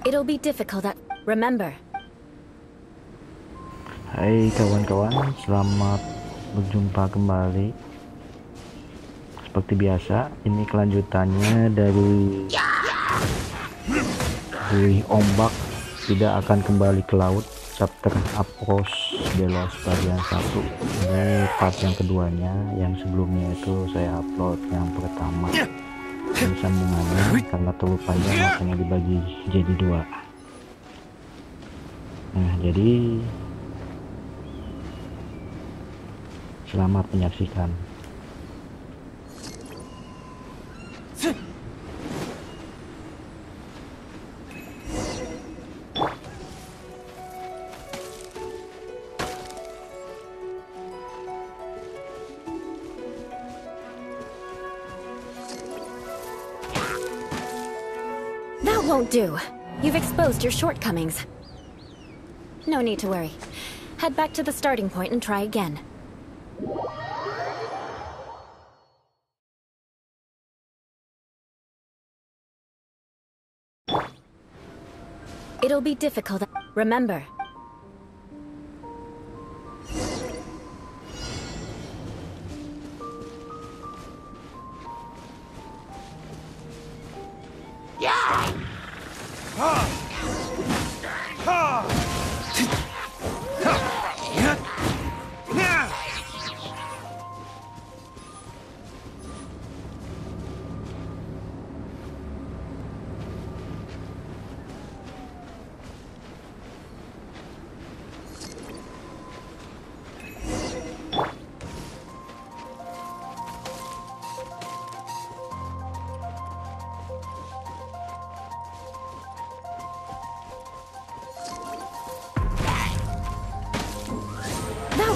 It'll be difficult, remember. Hai kawan-kawan, selamat berjumpa kembali. Seperti biasa, ini kelanjutannya dari Buih Ombak Tidak Akan Kembali ke Laut, chapter approach jelas bagian 1. Ini part yang keduanya. Yang sebelumnya itu saya upload yang pertama. Ini sambungannya, karena terlupanya makanya dibagi jadi 2. Nah, jadi selamat menyaksikan. That won't do. You've exposed your shortcomings. No need to worry. Head back to the starting point and try again. It'll be difficult, remember.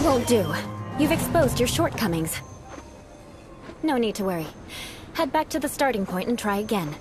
Won't do. You've exposed your shortcomings. No need to worry. Head back to the starting point and try again.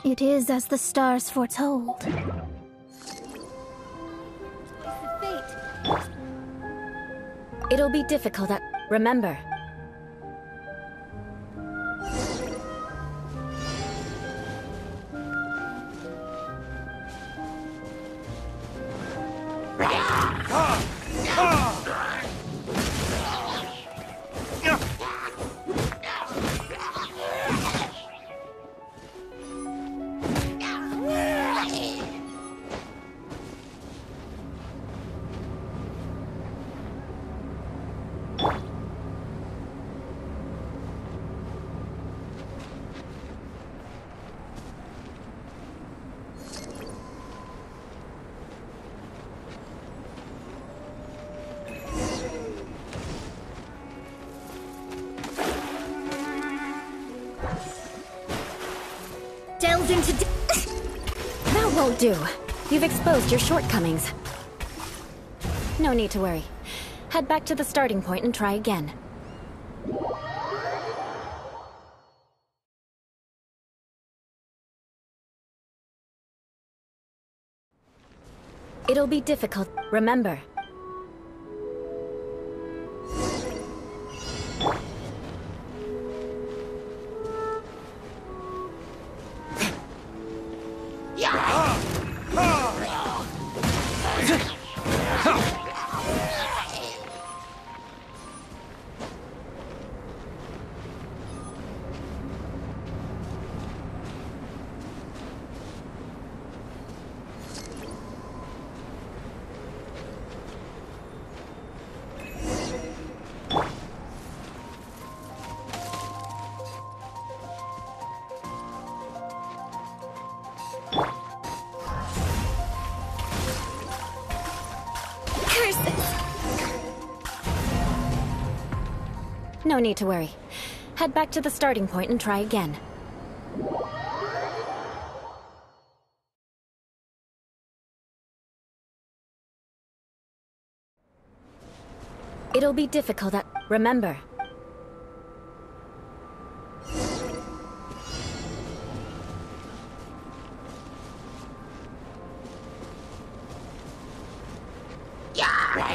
It is as the stars foretold. It'll be difficult, remember. Delve into That won't do. You've exposed your shortcomings. No need to worry. Head back to the starting point and try again. It'll be difficult, remember. No need to worry. Head back to the starting point and try again. It'll be difficult at... Remember.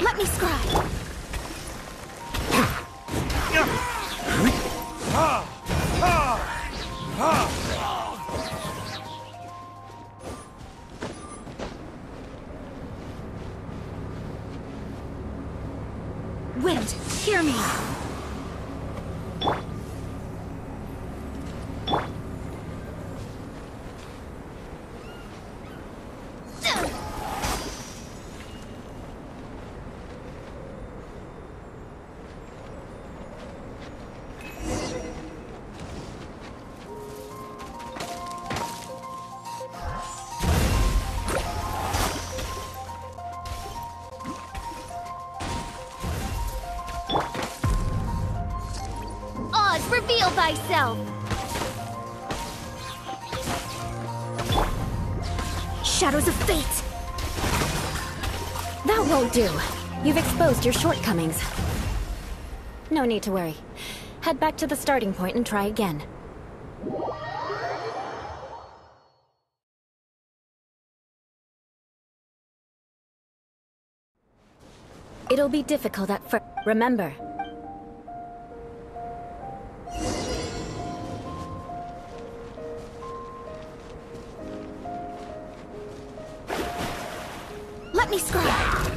Let me scribe. Wind, hear me. Reveal thyself! Shadows of fate! That won't do. You've exposed your shortcomings. No need to worry. Head back to the starting point and try again. It'll be difficult at first. Remember. Let me scribe.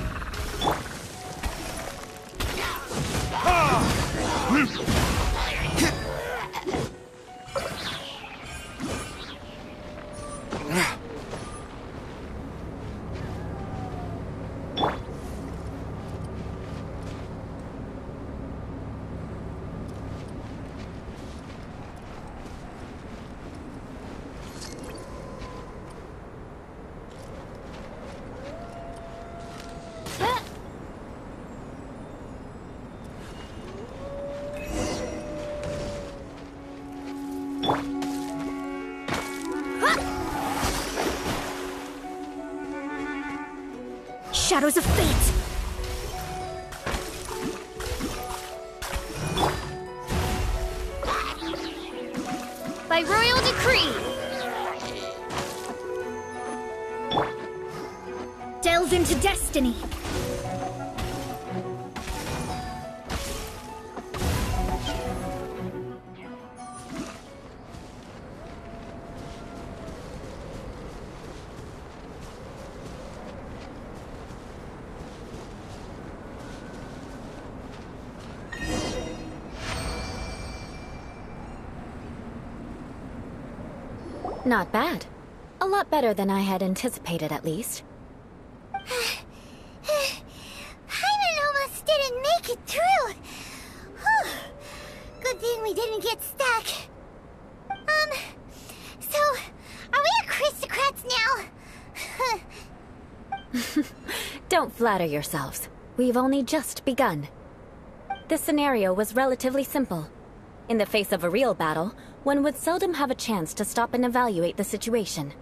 Shadows of fate! By royal decree! Delve into destiny! Not bad. A lot better than I had anticipated, at least. Hyman almost didn't make it through! Whew. Good thing we didn't get stuck. So, are we aristocrats now? Don't flatter yourselves. We've only just begun. This scenario was relatively simple. In the face of a real battle, one would seldom have a chance to stop and evaluate the situation.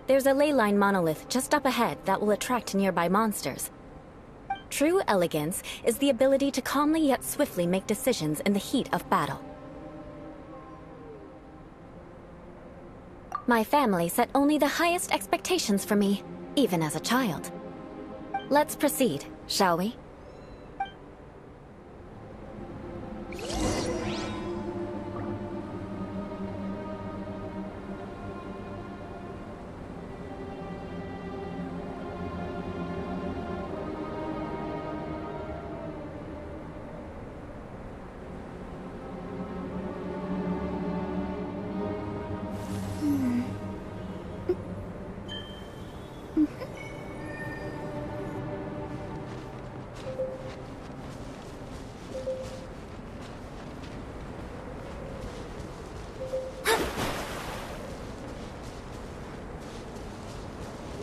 There's a ley line monolith just up ahead that will attract nearby monsters. True elegance is the ability to calmly yet swiftly make decisions in the heat of battle. My family set only the highest expectations for me, even as a child. Let's proceed, shall we?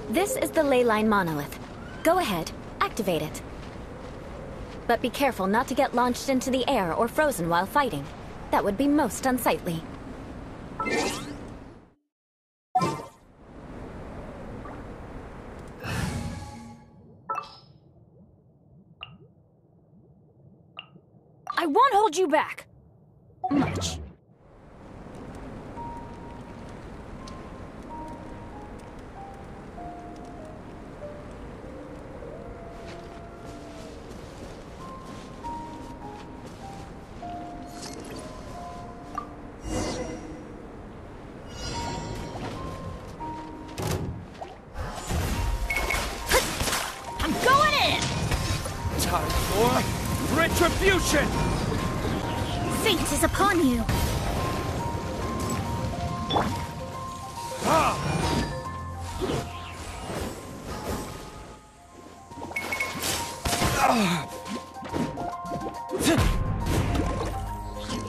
This is the ley line monolith. Go ahead, activate it. But be careful not to get launched into the air or frozen while fighting. That would be most unsightly. I won't hold you back. Much. I'm going in! Time for retribution! Fate is upon you.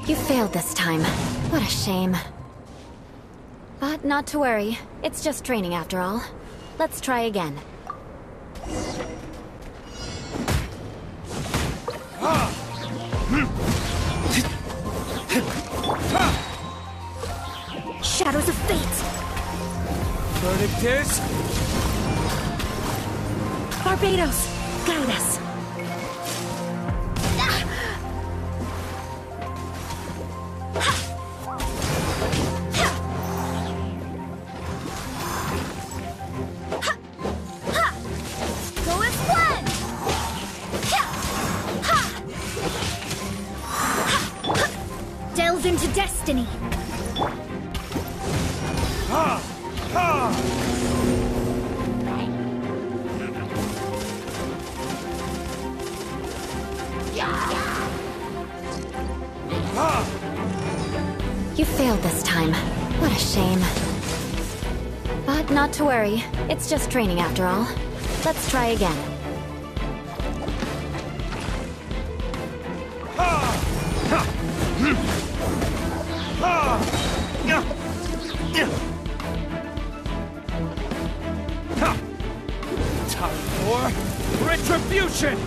You failed this time. What a shame. But not to worry. It's just training after all. Let's try again. Shadows of fate. Verdict is... Barbados, guide us. Go as planned! Delve into destiny. You failed this time. What a shame. But not to worry. It's just training after all. Let's try again. Time for retribution!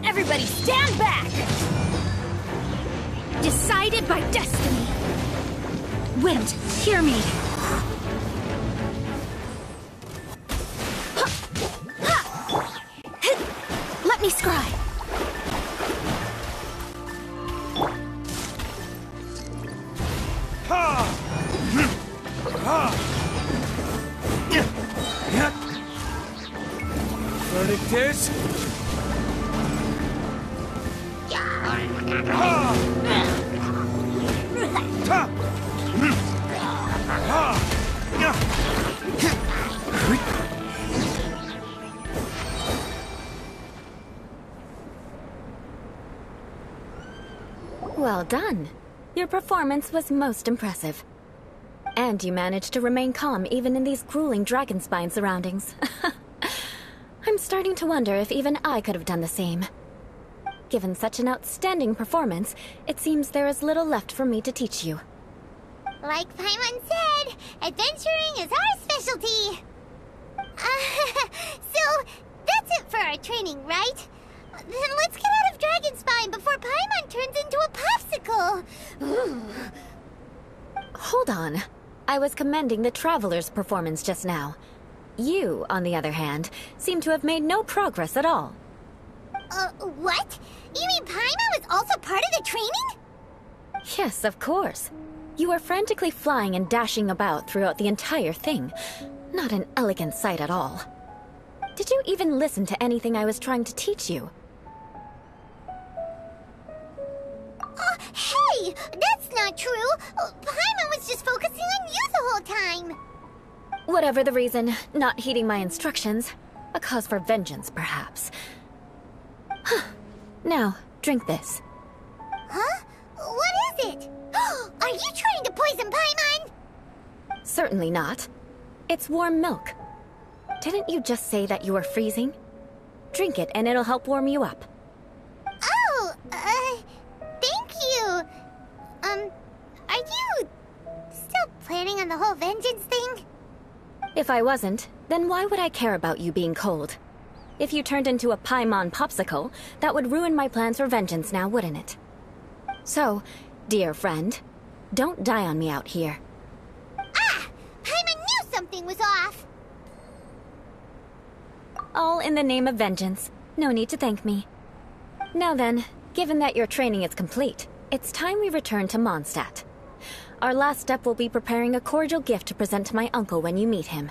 Everybody stand back! Decided by destiny. Wind, hear me. Let me scry. Verdict is... Well done. Your performance was most impressive. And you managed to remain calm even in these grueling dragon spine surroundings. I'm starting to wonder if even I could have done the same. Given such an outstanding performance, it seems there is little left for me to teach you. Like Paimon said, adventuring is our specialty. So, that's it for our training, right? Then let's get out of Dragon Spine before Paimon turns into a popsicle. Hold on. I was commending the Traveler's performance just now. You, on the other hand, seem to have made no progress at all. What? You mean Paimon was also part of the training? Yes, of course. You were frantically flying and dashing about throughout the entire thing. Not an elegant sight at all. Did you even listen to anything I was trying to teach you? Hey! That's not true! Paimon was just focusing on you the whole time! Whatever the reason, not heeding my instructions. A cause for vengeance, perhaps. Now, drink this. Huh? Certainly not. It's warm milk. Didn't you just say that you were freezing? Drink it and it'll help warm you up. Oh, thank you. Are you still planning on the whole vengeance thing? If I wasn't, then why would I care about you being cold? If you turned into a Paimon popsicle, that would ruin my plans for vengeance now, wouldn't it? So, dear friend, don't die on me out here. Ah! Paimon knew something was off! All in the name of vengeance. No need to thank me. Now then, given that your training is complete, it's time we return to Mondstadt. Our last step will be preparing a cordial gift to present to my uncle when you meet him.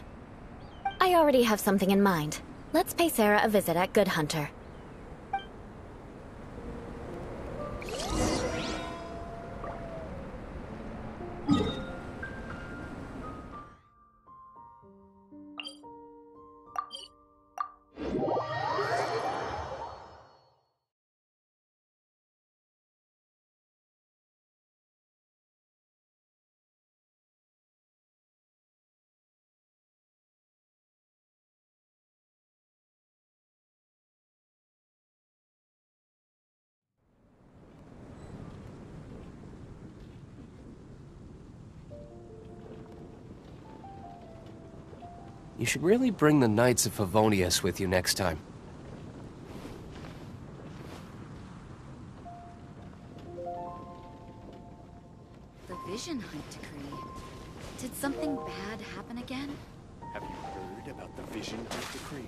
I already have something in mind. Let's pay Sarah a visit at Good Hunter. You should really bring the Knights of Favonius with you next time. The Vision Hunt decree. Did something bad happen again? Have you heard about the Vision Hunt decree?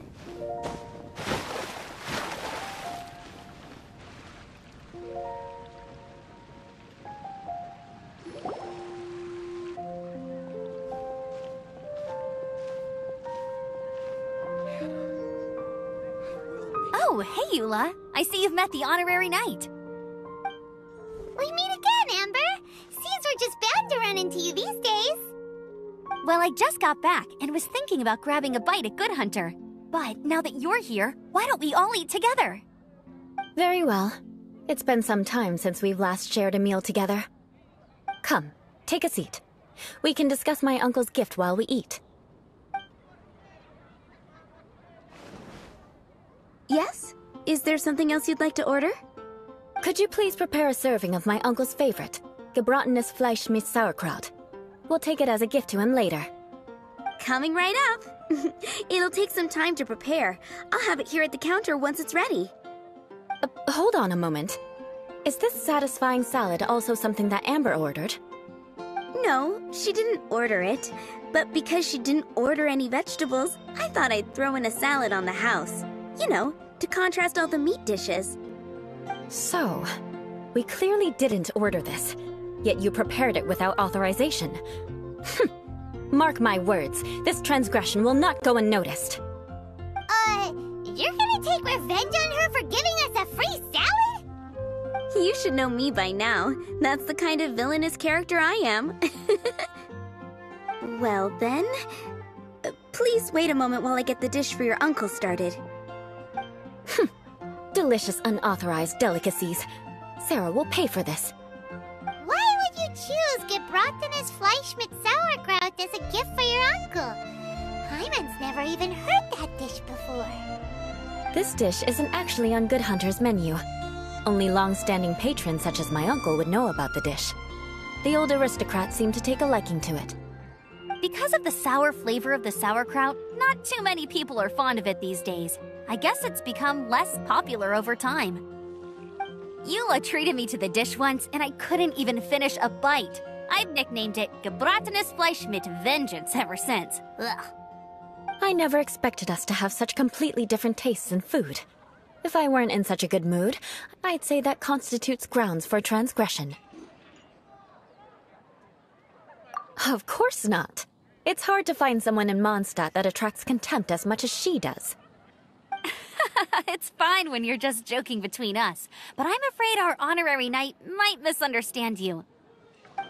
Oh, hey, Eula. I see you've met the honorary knight. We meet again, Amber! Seems we're just bound to run into you these days. Well, I just got back and was thinking about grabbing a bite at Good Hunter. But now that you're here, why don't we all eat together? Very well. It's been some time since we've last shared a meal together. Come, take a seat. We can discuss my uncle's gift while we eat. Yes? Is there something else you'd like to order? Could you please prepare a serving of my uncle's favorite, gebratenes Fleisch mit Sauerkraut? We'll take it as a gift to him later. Coming right up. It'll take some time to prepare. I'll have it here at the counter once it's ready. Hold on a moment. Is this satisfying salad also something that Amber ordered? No, she didn't order it. But because she didn't order any vegetables, I thought I'd throw in a salad on the house. You know, to contrast all the meat dishes. So, we clearly didn't order this, yet you prepared it without authorization. Mark my words, this transgression will not go unnoticed. You're gonna take revenge on her for giving us a free salad? You should know me by now. That's the kind of villainous character I am. Well then, please wait a moment while I get the dish for your uncle started. Delicious unauthorized delicacies. Sarah will pay for this. Why would you choose gebratenes Fleisch mit Sauerkraut as a gift for your uncle? Paimon's never even heard that dish before. This dish isn't actually on Good Hunter's menu. Only long-standing patrons such as my uncle would know about the dish. The old aristocrats seem to take a liking to it. Because of the sour flavor of the sauerkraut, not too many people are fond of it these days. I guess it's become less popular over time. Eula treated me to the dish once, and I couldn't even finish a bite. I've nicknamed it gebratenes Fleisch mit Vengeance ever since. Ugh. I never expected us to have such completely different tastes in food. If I weren't in such a good mood, I'd say that constitutes grounds for transgression. Of course not. It's hard to find someone in Mondstadt that attracts contempt as much as she does. It's fine when you're just joking between us, but I'm afraid our honorary knight might misunderstand you.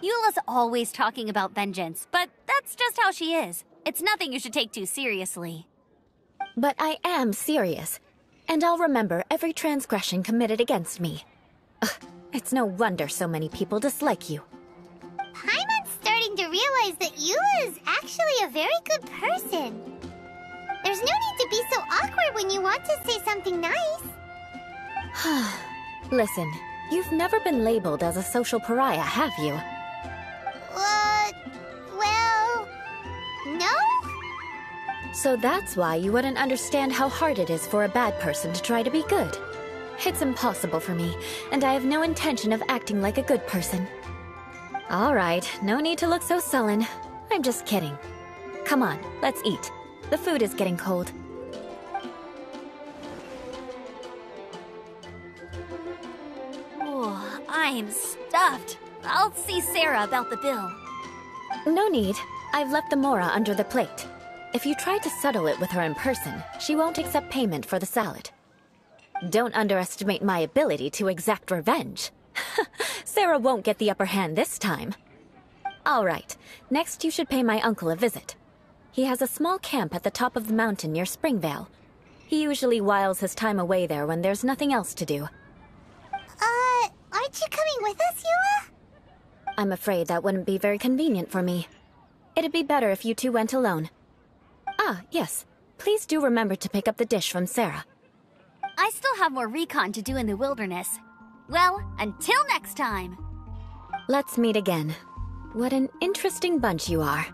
Eula's always talking about vengeance, but that's just how she is. It's nothing you should take too seriously. But I am serious, and I'll remember every transgression committed against me. Ugh, it's no wonder so many people dislike you. Paimon's starting to realize that Eula is actually a very good person. There's no need to be so awkward when you want to say something nice. Listen, you've never been labeled as a social pariah, have you? Well, no? So that's why you wouldn't understand how hard it is for a bad person to try to be good. It's impossible for me, and I have no intention of acting like a good person. All right, no need to look so sullen. I'm just kidding. Come on, let's eat. The food is getting cold. Oh, I'm stuffed. I'll see Sarah about the bill. No need. I've left the mora under the plate. If you try to settle it with her in person, she won't accept payment for the salad. Don't underestimate my ability to exact revenge. Sarah won't get the upper hand this time. All right, next you should pay my uncle a visit. He has a small camp at the top of the mountain near Springvale. He usually whiles his time away there when there's nothing else to do. Aren't you coming with us, Eula? I'm afraid that wouldn't be very convenient for me. It'd be better if you two went alone. Ah, yes. Please do remember to pick up the dish from Sarah. I still have more recon to do in the wilderness. Well, until next time. Let's meet again. What an interesting bunch you are.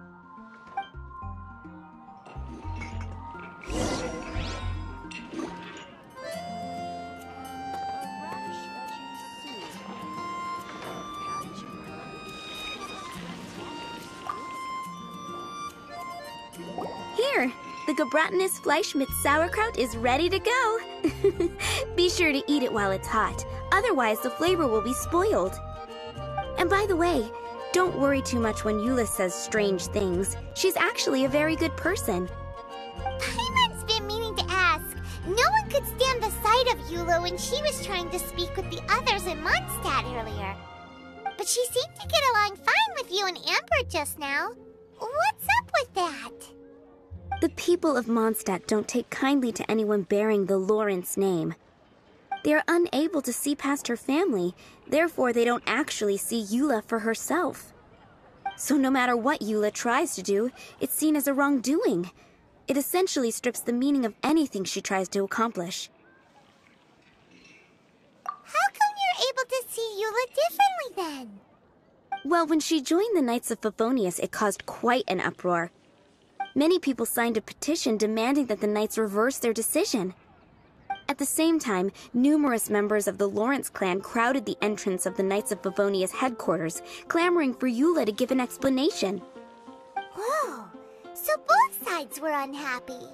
Here, the Gebratenes Fleischmitz sauerkraut is ready to go. Be sure to eat it while it's hot, otherwise the flavor will be spoiled. And by the way, don't worry too much when Eula says strange things. She's actually a very good person. Paimon's been meaning to ask. No one could stand the sight of Eula when she was trying to speak with the others in Mondstadt earlier. But she seemed to get along fine with you and Amber just now. What's up with that? The people of Mondstadt don't take kindly to anyone bearing the Lawrence name. They are unable to see past her family, therefore they don't actually see Eula for herself. So no matter what Eula tries to do, it's seen as a wrongdoing. It essentially strips the meaning of anything she tries to accomplish. How come you're able to see Eula differently then? Well, when she joined the Knights of Favonius, it caused quite an uproar. Many people signed a petition demanding that the Knights reverse their decision. At the same time, numerous members of the Lawrence clan crowded the entrance of the Knights of Favonius headquarters, clamoring for Eula to give an explanation. Whoa, so both sides were unhappy.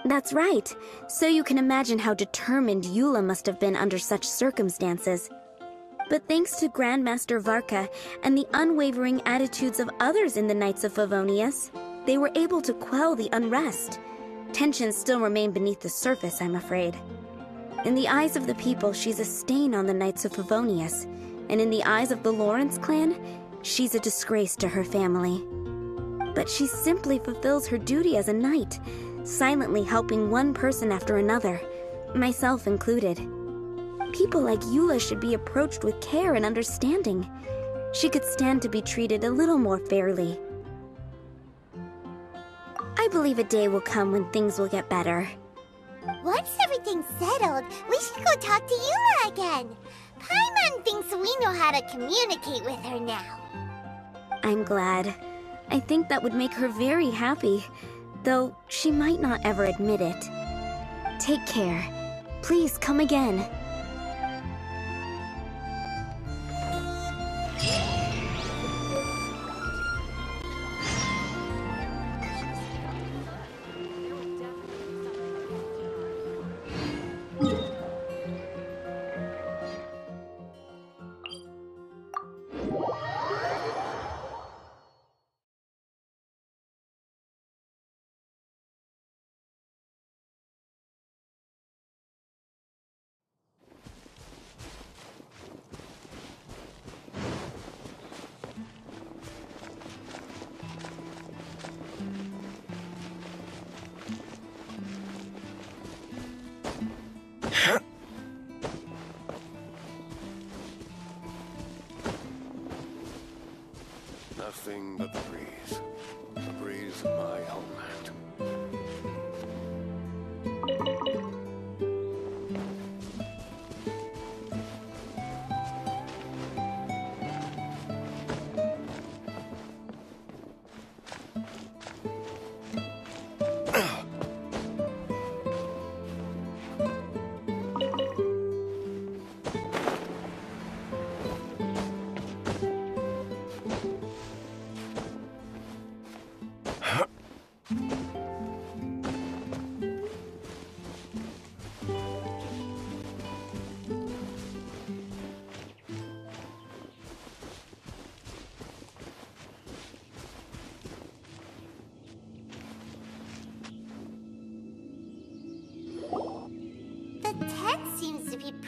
That's right. So you can imagine how determined Eula must have been under such circumstances. But thanks to Grandmaster Varka and the unwavering attitudes of others in the Knights of Favonius, they were able to quell the unrest. Tensions still remain beneath the surface, I'm afraid. In the eyes of the people, she's a stain on the Knights of Favonius, and in the eyes of the Lawrence clan, she's a disgrace to her family. But she simply fulfills her duty as a knight, silently helping one person after another, myself included. People like Eula should be approached with care and understanding. She could stand to be treated a little more fairly. I believe a day will come when things will get better. Once everything's settled, we should go talk to Eula again. Paimon thinks we know how to communicate with her now. I'm glad. I think that would make her very happy, though she might not ever admit it. Take care. Please come again. nothing but the breeze of my homeland.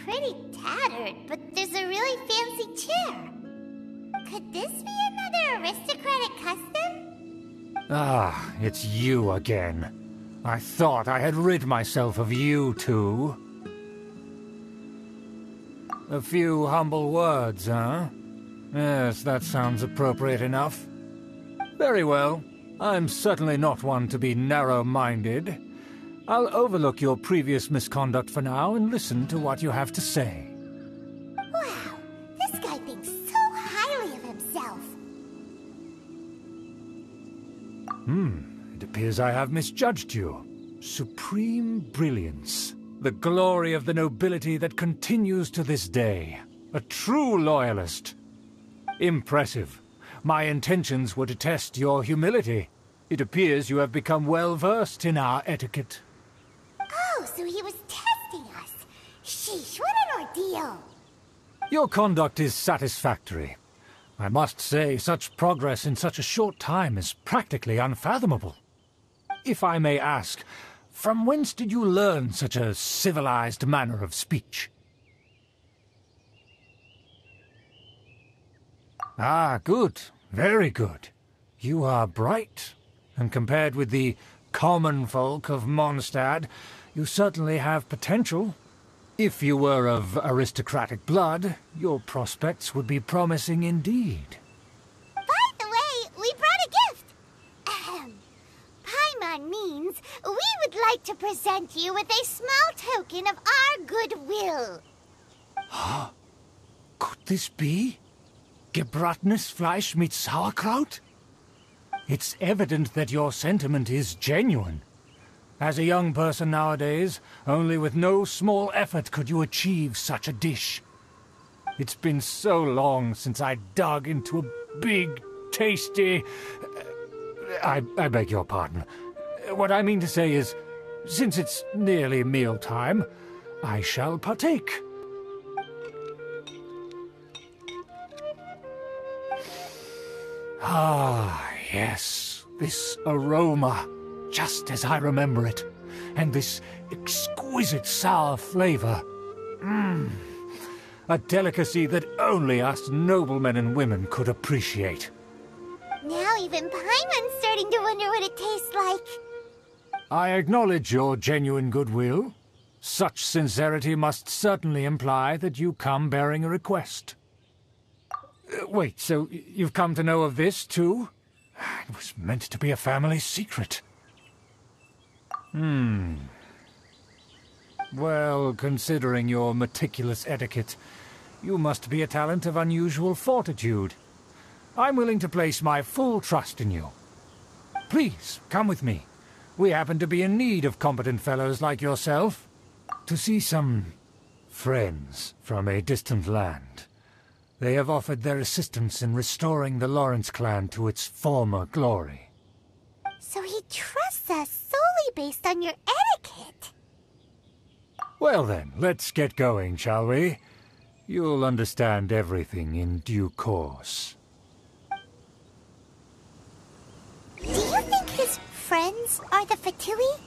Pretty tattered, but there's a really fancy chair. Could this be another aristocratic custom? Ah, it's you again. I thought I had rid myself of you two. A few humble words, huh? Yes, that sounds appropriate enough. Very well. I'm certainly not one to be narrow-minded. I'll overlook your previous misconduct for now and listen to what you have to say. Wow, this guy thinks so highly of himself. It appears I have misjudged you. Supreme brilliance. The glory of the nobility that continues to this day. A true loyalist. Impressive. My intentions were to test your humility. It appears you have become well-versed in our etiquette. Oh, so he was testing us. Sheesh, what an ordeal. Your conduct is satisfactory. I must say, such progress in such a short time is practically unfathomable. If I may ask, from whence did you learn such a civilized manner of speech? Ah, good. Very good. You are bright, and compared with the common folk of Mondstadt, you certainly have potential. If you were of aristocratic blood, your prospects would be promising indeed. By the way, we brought a gift. Paimon means we would like to present you with a small token of our goodwill. Could this be? Gebratenes Fleisch mit Sauerkraut? It's evident that your sentiment is genuine. As a young person nowadays, only with no small effort could you achieve such a dish. It's been so long since I dug into a big, tasty... I beg your pardon. What I mean to say is, since it's nearly mealtime, I shall partake. Ah, yes, this aroma, just as I remember it, and this exquisite sour flavor. A delicacy that only us noblemen and women could appreciate. Now even Paimon's starting to wonder what it tastes like. I acknowledge your genuine goodwill. Such sincerity must certainly imply that you come bearing a request. Wait, so you've come to know of this, too? It was meant to be a family secret. Well, considering your meticulous etiquette, you must be a talent of unusual fortitude. I'm willing to place my full trust in you. Please, come with me. We happen to be in need of competent fellows like yourself. To see some friends from a distant land. They have offered their assistance in restoring the Lawrence clan to its former glory. So he trusts us solely based on your etiquette. Well then, let's get going, shall we? You'll understand everything in due course. Do you think his friends are the Fatui?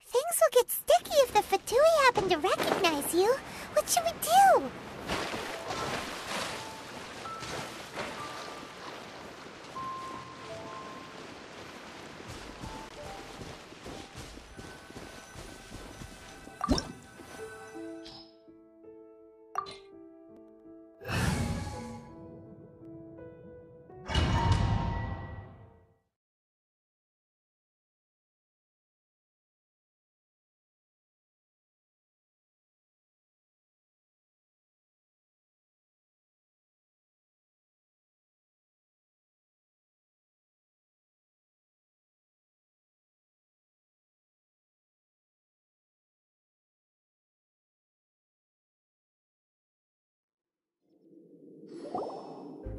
Things will get sticky if the Fatui happen to recognize you. What should we do?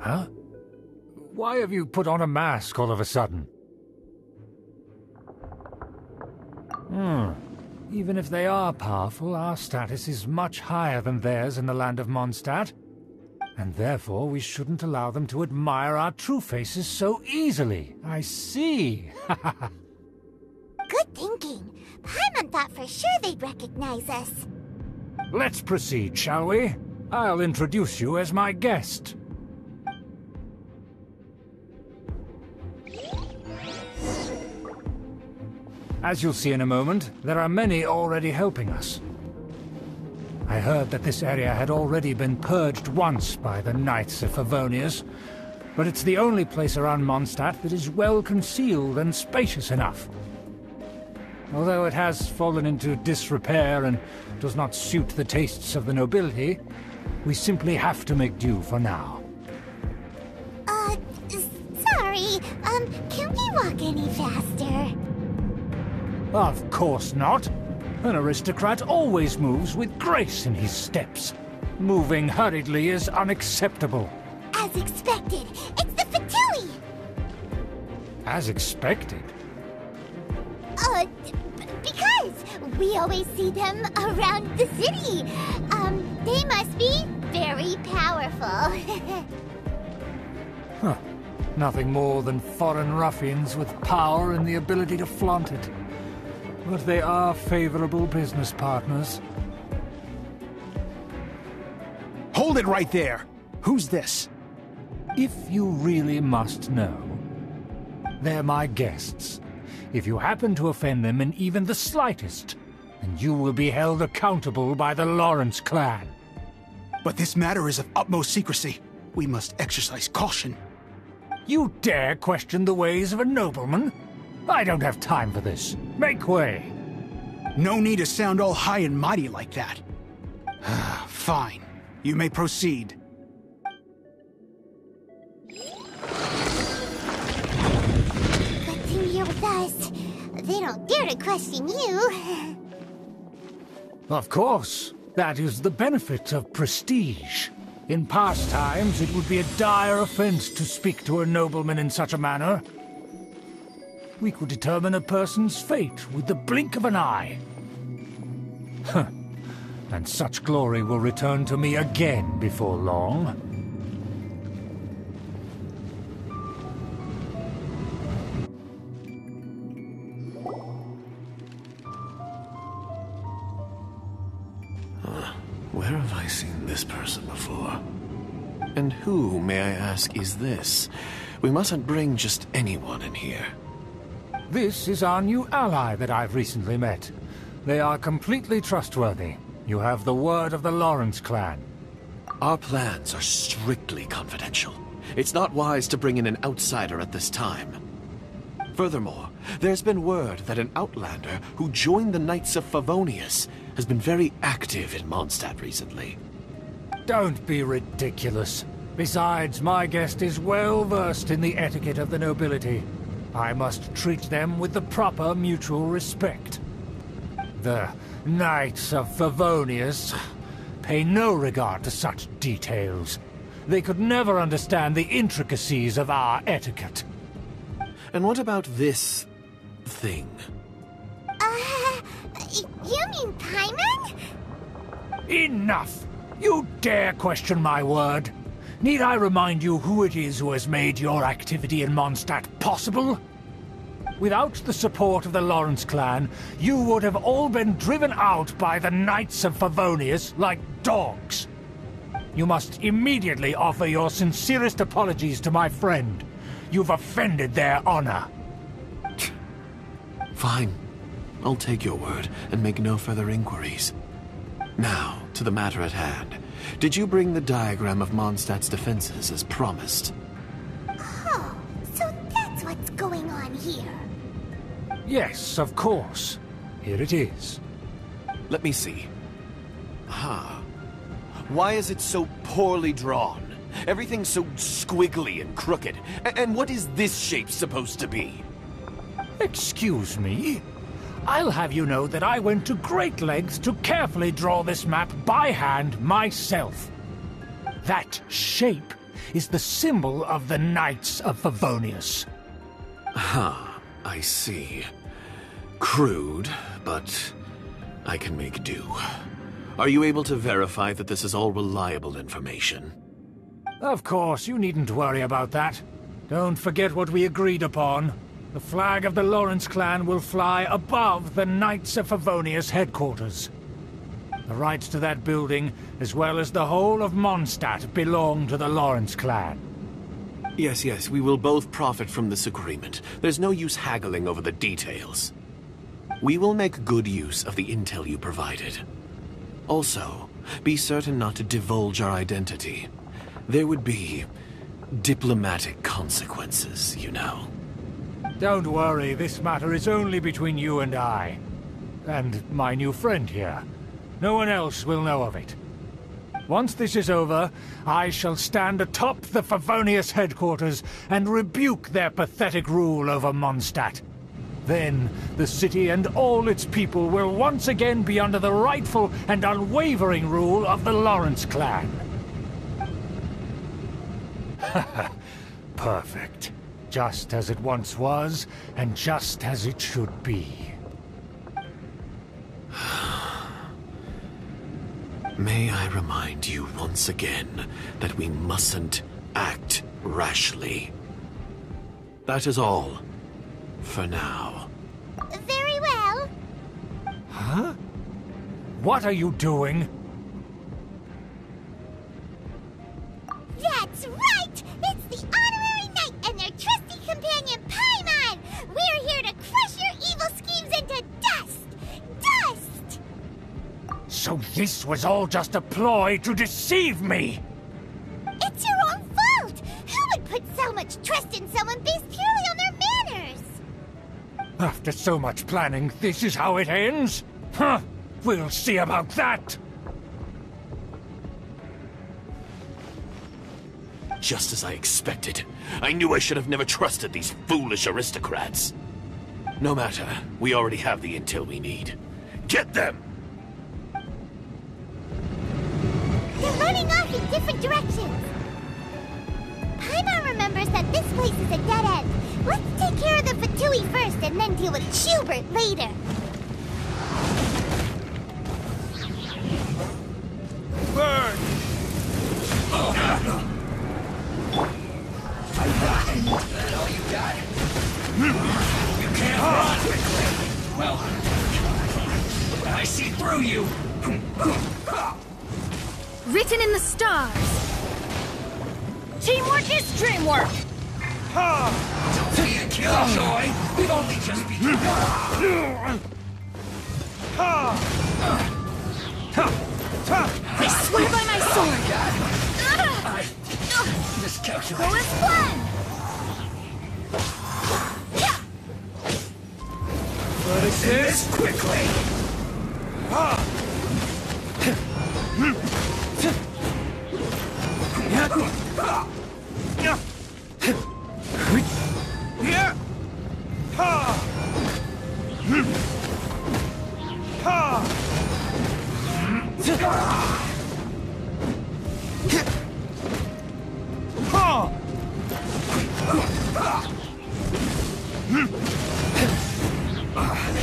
Huh? Why have you put on a mask all of a sudden? Even if they are powerful, our status is much higher than theirs in the land of Mondstadt. And therefore we shouldn't allow them to admire our true faces so easily. I see. Good thinking. Paimon thought for sure they'd recognize us. Let's proceed, shall we? I'll introduce you as my guest. As you'll see in a moment, there are many already helping us. I heard that this area had already been purged once by the Knights of Favonius, but it's the only place around Mondstadt that is well concealed and spacious enough. Although it has fallen into disrepair and does not suit the tastes of the nobility, we simply have to make do for now. Sorry, can we walk any faster? Of course not. An aristocrat always moves with grace in his steps. Moving hurriedly is unacceptable. As expected, it's the Fatui! As expected? Because we always see them around the city. They must be very powerful. Huh. Nothing more than foreign ruffians with power and the ability to flaunt it. But they are favorable business partners. Hold it right there! Who's this? If you really must know, they're my guests. If you happen to offend them in even the slightest, then you will be held accountable by the Lawrence clan. But this matter is of utmost secrecy. We must exercise caution. You dare question the ways of a nobleman? I don't have time for this. Make way! No need to sound all high and mighty like that. Fine. You may proceed. Good thing you're with us. They don't dare to question you. Of course. That is the benefit of prestige. In past times, it would be a dire offense to speak to a nobleman in such a manner. We could determine a person's fate with the blink of an eye. Huh. And such glory will return to me again before long. Where have I seen this person before? And who, may I ask, is this? We mustn't bring just anyone in here. This is our new ally that I've recently met. They are completely trustworthy. You have the word of the Lawrence clan. Our plans are strictly confidential. It's not wise to bring in an outsider at this time. Furthermore, there's been word that an outlander who joined the Knights of Favonius has been very active in Mondstadt recently. Don't be ridiculous. Besides, my guest is well versed in the etiquette of the nobility. I must treat them with the proper mutual respect. The Knights of Favonius pay no regard to such details. They could never understand the intricacies of our etiquette. And what about this thing? You mean Paimon? Enough! You dare question my word? Need I remind you who it is who has made your activity in Mondstadt possible? Without the support of the Lawrence clan, you would have all been driven out by the Knights of Favonius like dogs. You must immediately offer your sincerest apologies to my friend. You've offended their honor. Fine. I'll take your word and make no further inquiries. Now, to the matter at hand. Did you bring the diagram of Mondstadt's defenses as promised? Oh, so that's what's going on here. Yes, of course. Here it is. Let me see. Why is it so poorly drawn? Everything's so squiggly and crooked. And what is this shape supposed to be? Excuse me? I'll have you know that I went to great lengths to carefully draw this map by hand myself. That shape is the symbol of the Knights of Favonius. I see. Crude, but I can make do. Are you able to verify that this is all reliable information? Of course, you needn't worry about that. Don't forget what we agreed upon. The flag of the Lawrence clan will fly above the Knights of Favonius headquarters. The rights to that building, as well as the whole of Mondstadt, belong to the Lawrence clan. Yes, we will both profit from this agreement. There's no use haggling over the details. We will make good use of the intel you provided. Also, be certain not to divulge our identity. There would be diplomatic consequences, you know. Don't worry, this matter is only between you and I. And my new friend here. No one else will know of it. Once this is over, I shall stand atop the Favonius headquarters and rebuke their pathetic rule over Mondstadt. Then, the city and all its people will once again be under the rightful and unwavering rule of the Lawrence clan. Perfect. Just as it once was, and just as it should be. May I remind you once again that we mustn't act rashly. That is all. For now. Very well. Huh? What are you doing? That's right! It's the Honorary Knight and their trusty companion Paimon! We're here to crush your evil schemes into dust! Dust! So this was all just a ploy to deceive me! It's your own fault! Who would put so much trust in someone based purely on their manners? After so much planning, this is how it ends? Huh! We'll see about that! Just as I expected. I knew I should have never trusted these foolish aristocrats. No matter, we already have the intel we need. Get them! They're running off in different directions. Paimon remembers that this place is a dead end. Let's take care of the Fatui first and then deal with Schubert later. Burn! That all you got? You can't run! Well, I see through you! Written in the stars. Teamwork is dreamwork. Don't be a killjoy! We've only just begun! I swear by my sword! Miscalculated. Go as planned! This quickly!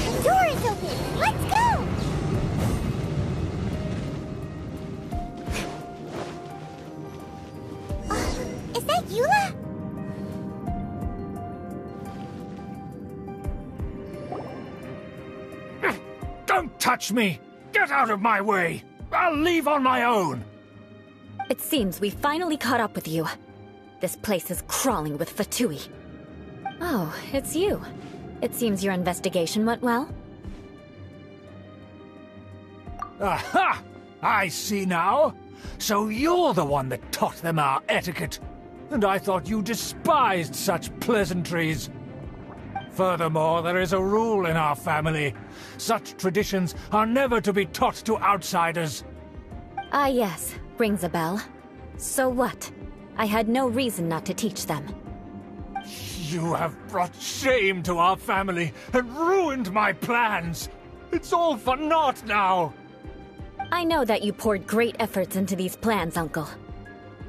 The door is open. Let's go! Is that Eula? Don't touch me! Get out of my way! I'll leave on my own! It seems we finally caught up with you. This place is crawling with Fatui. Oh, it's you. It seems your investigation went well. Aha! I see now. So you're the one that taught them our etiquette. And I thought you despised such pleasantries. Furthermore, there is a rule in our family. Such traditions are never to be taught to outsiders. Ah, yes. Rings a bell. So what? I had no reason not to teach them. You have brought shame to our family and ruined my plans. It's all for naught now. I know that you poured great efforts into these plans, Uncle.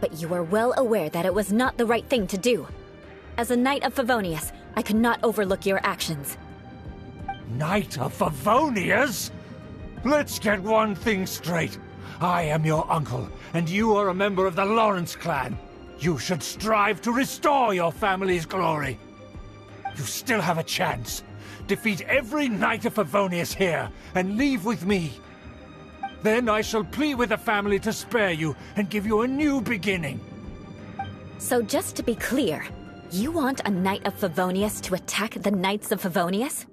But you were well aware that it was not the right thing to do. As a Knight of Favonius, I could not overlook your actions. Knight of Favonius? Let's get one thing straight. I am your uncle, and you are a member of the Lawrence clan. You should strive to restore your family's glory. You still have a chance. Defeat every Knight of Favonius here, and leave with me. Then I shall plead with the family to spare you, and give you a new beginning. So just to be clear, you want a Knight of Favonius to attack the Knights of Favonius?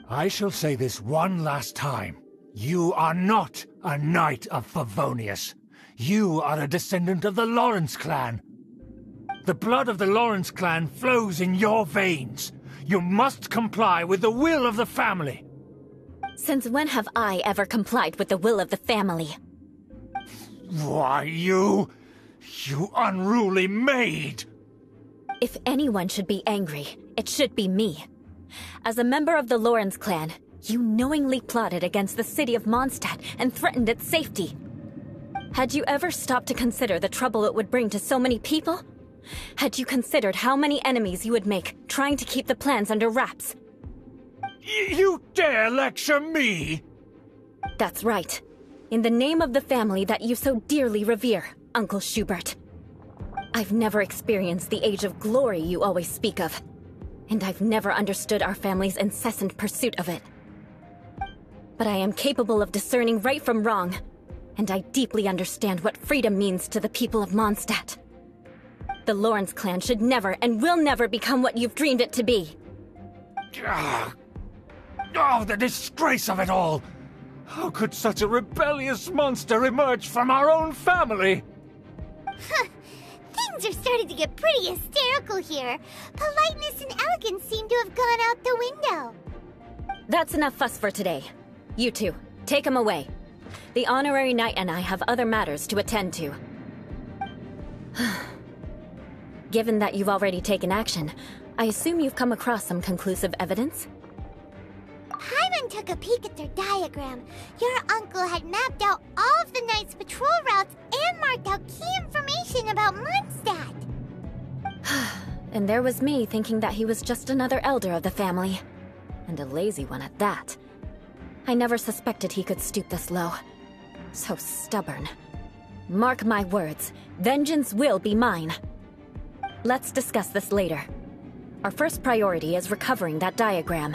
I shall say this one last time. You are not a Knight of Favonius. You are a descendant of the Lawrence clan. The blood of the Lawrence clan flows in your veins. You must comply with the will of the family. Since when have I ever complied with the will of the family? Why, you unruly maid! If anyone should be angry, it should be me. As a member of the Lawrence clan, you knowingly plotted against the city of Mondstadt and threatened its safety. Had you ever stopped to consider the trouble it would bring to so many people? Had you considered how many enemies you would make trying to keep the plans under wraps? You dare lecture me? That's right. In the name of the family that you so dearly revere, Uncle Schubert. I've never experienced the age of glory you always speak of. And I've never understood our family's incessant pursuit of it. But I am capable of discerning right from wrong, and I deeply understand what freedom means to the people of Mondstadt. The Lawrence clan should never and will never become what you've dreamed it to be. Oh, the disgrace of it all! How could such a rebellious monster emerge from our own family? Things are starting to get pretty hysterical here. Politeness and elegance seem to have gone out the window. That's enough fuss for today. You two, take him away. The honorary knight and I have other matters to attend to. Given that you've already taken action, I assume you've come across some conclusive evidence? Paimon took a peek at their diagram. Your uncle had mapped out all of the Knight's patrol routes and marked out key information about Mondstadt. And there was me thinking that he was just another elder of the family. And a lazy one at that. I never suspected he could stoop this low. So stubborn. Mark my words, vengeance will be mine. Let's discuss this later. Our first priority is recovering that diagram.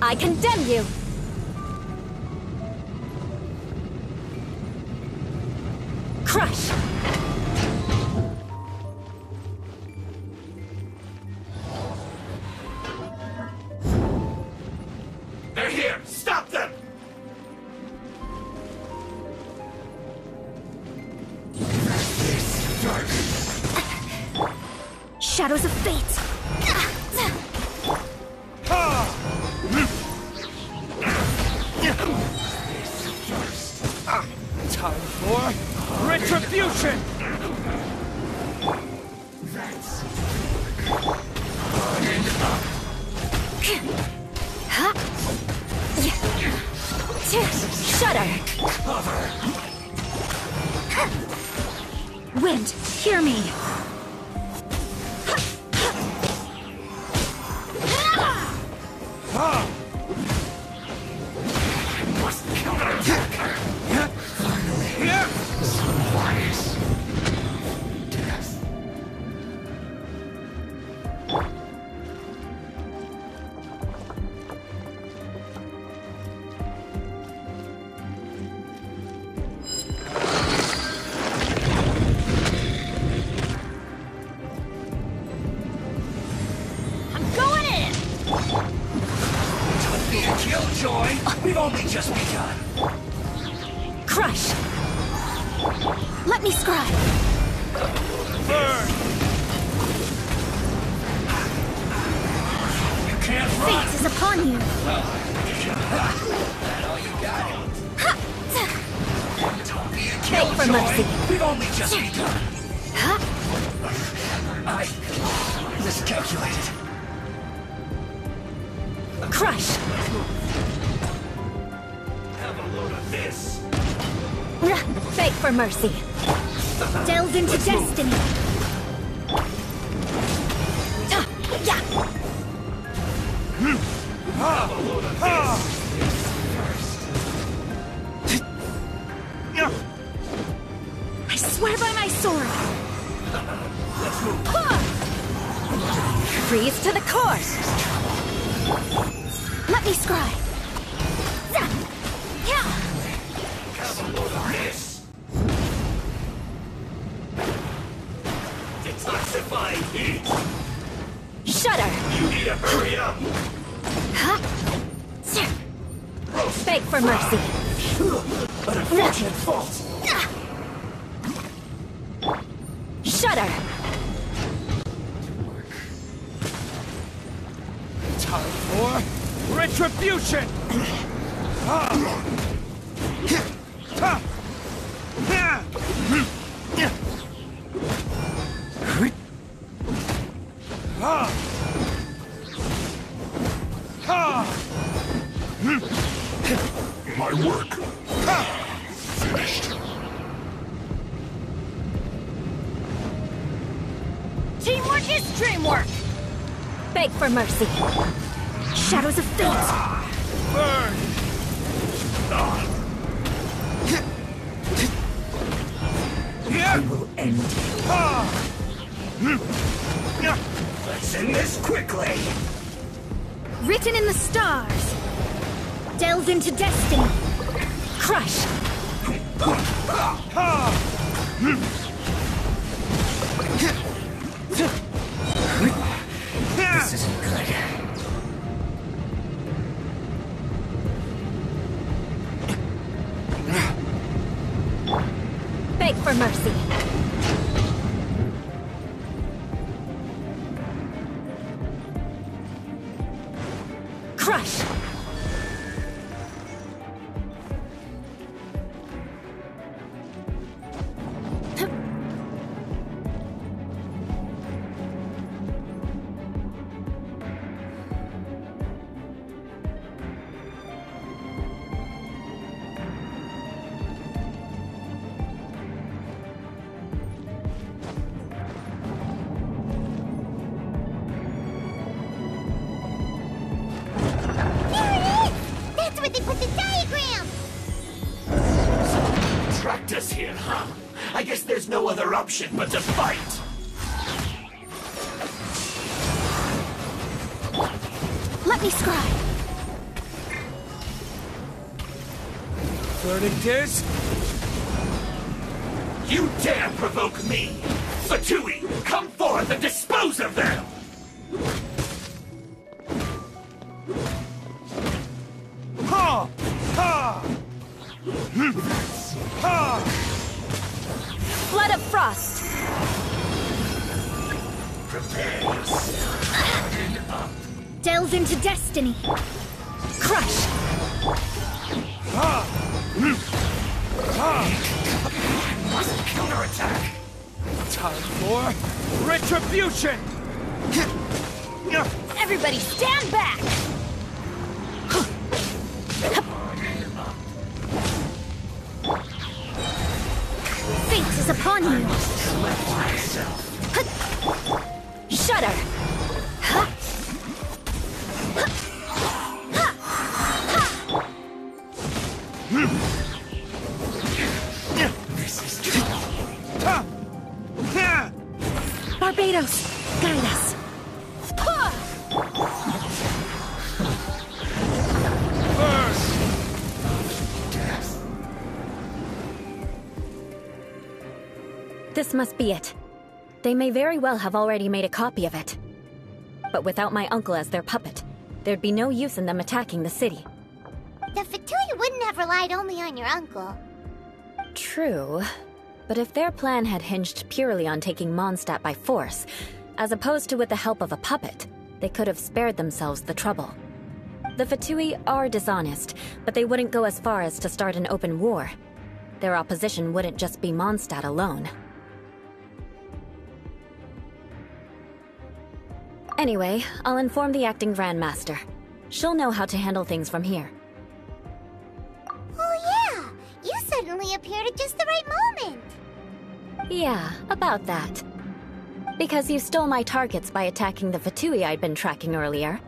I condemn you! Crush! They're here! Stop them! Shadows of fate! Time for retribution! Shudder! Wind, hear me! I'm going in! be a killjoy. We've only just begun. Crush! Let me scry! Burn! You can't run! Fate is upon you! That all you got? Don't be a Beg for mercy! killjoy. We've only just begun. I miscalculated. Crush! Have a load of this. Beg for mercy. Delve into destiny! Have a load of this. I swear by my sword! Freeze to the core. Let me scry! Have a load of this. Detoxifying heat. Shudder. You need to hurry up. Beg for mercy. An unfortunate fault. Shudder. Time for retribution. My work finished. Teamwork is dreamwork! Beg for mercy. Shadows of fate! Burn! I will end you. Let's end this quickly. Written in the stars! Delve into destiny! Crush. This isn't good. Beg for mercy. Crush. Us here, huh? I guess there's no other option but to fight. Let me scry! Verdict is... You dare provoke me! Fatui, come forth and dispose of them! Ha! Ha! Flood of frost. Prepare yourself. Delve into destiny! Crush. Must counterattack. Time for retribution! Everybody stand back! Fate is upon you! Shudder. Barbados, guide us! This must be it. They may very well have already made a copy of it. But without my uncle as their puppet, there'd be no use in them attacking the city. The Fatui wouldn't have relied only on your uncle. True, but if their plan had hinged purely on taking Mondstadt by force, as opposed to with the help of a puppet, they could have spared themselves the trouble. The Fatui are dishonest, but they wouldn't go as far as to start an open war. Their opposition wouldn't just be Mondstadt alone. Anyway, I'll inform the acting Grandmaster. She'll know how to handle things from here. Oh yeah! You suddenly appeared at just the right moment! Yeah, about that. Because you stole my targets by attacking the Fatui I'd been tracking earlier,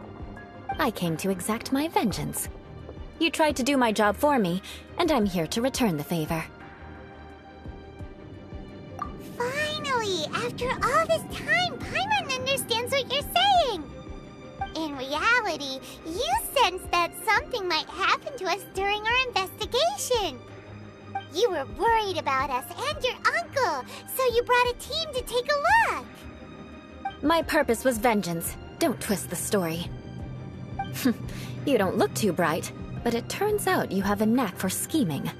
I came to exact my vengeance. You tried to do my job for me, and I'm here to return the favor. Finally! After all this time, Paimon understands what you're saying! In reality, you sensed that something might happen to us during our investigation. You were worried about us and your uncle, so you brought a team to take a look. My purpose was vengeance. Don't twist the story. You don't look too bright, but it turns out you have a knack for scheming.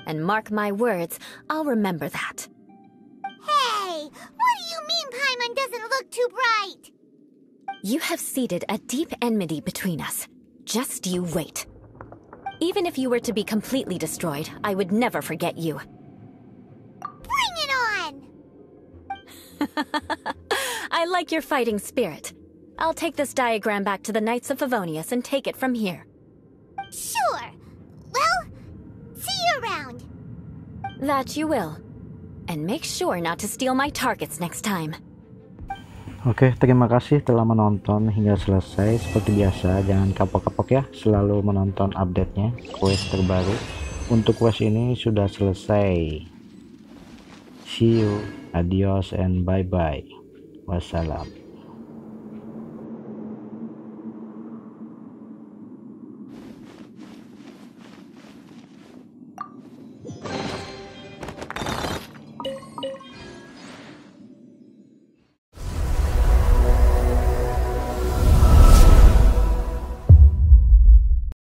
And mark my words, I'll remember that. Hey! What do you mean Paimon doesn't look too bright? You have seeded a deep enmity between us. Just you wait. Even if you were to be completely destroyed, I would never forget you. Bring it on! I like your fighting spirit. I'll take this diagram back to the Knights of Favonius and take it from here. Sure. Well, see you around. That you will. And make sure not to steal my targets next time. Oke, terima kasih telah menonton hingga selesai. Seperti biasa, jangan kapok-kapok ya, selalu menonton update-nya, quest terbaru. Untuk quest ini sudah selesai. See you, adios, and bye-bye. Wassalam.